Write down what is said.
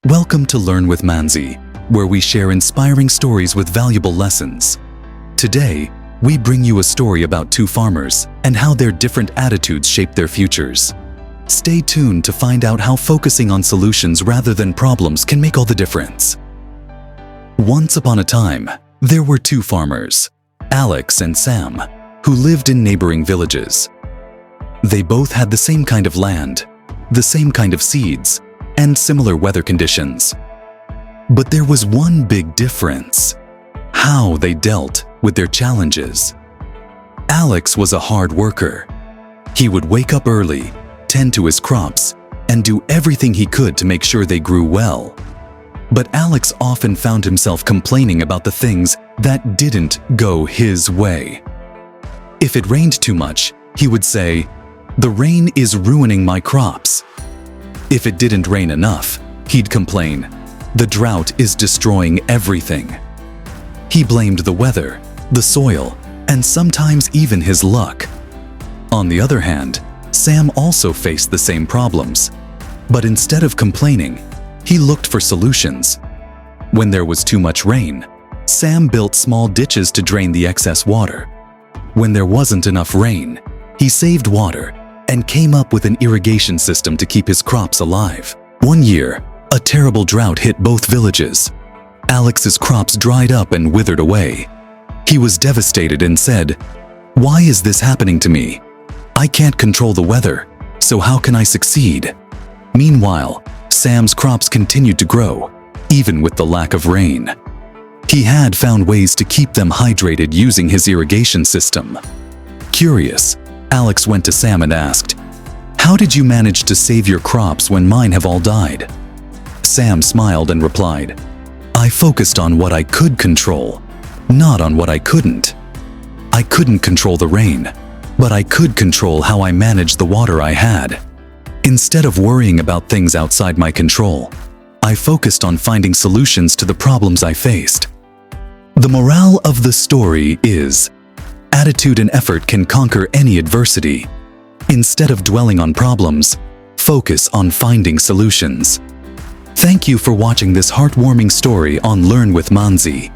Welcome to Learn with Manzi, where we share inspiring stories with valuable lessons. Today, we bring you a story about two farmers and how their different attitudes shape their futures. Stay tuned to find out how focusing on solutions rather than problems can make all the difference. Once upon a time, there were two farmers, Alex and Sam, who lived in neighboring villages. They both had the same kind of land, the same kind of seeds, and similar weather conditions. But there was one big difference: how they dealt with their challenges. Alex was a hard worker. He would wake up early, tend to his crops, and do everything he could to make sure they grew well. But Alex often found himself complaining about the things that didn't go his way. If it rained too much, he would say, "The rain is ruining my crops." If it didn't rain enough, he'd complain, "The drought is destroying everything." He blamed the weather, the soil, and sometimes even his luck. On the other hand, Sam also faced the same problems. But instead of complaining, he looked for solutions. When there was too much rain, Sam built small ditches to drain the excess water. When there wasn't enough rain, he saved water and came up with an irrigation system to keep his crops alive. One year, a terrible drought hit both villages. Alex's crops dried up and withered away. He was devastated and said, "Why is this happening to me? I can't control the weather, so how can I succeed?" Meanwhile, Sam's crops continued to grow, even with the lack of rain. He had found ways to keep them hydrated using his irrigation system. Curious, Alex went to Sam and asked, "How did you manage to save your crops when mine have all died?" Sam smiled and replied, "I focused on what I could control, not on what I couldn't. I couldn't control the rain, but I could control how I managed the water I had. Instead of worrying about things outside my control, I focused on finding solutions to the problems I faced." The morale of the story is, attitude and effort can conquer any adversity. Instead of dwelling on problems, focus on finding solutions. Thank you for watching this heartwarming story on Learn with Manzi.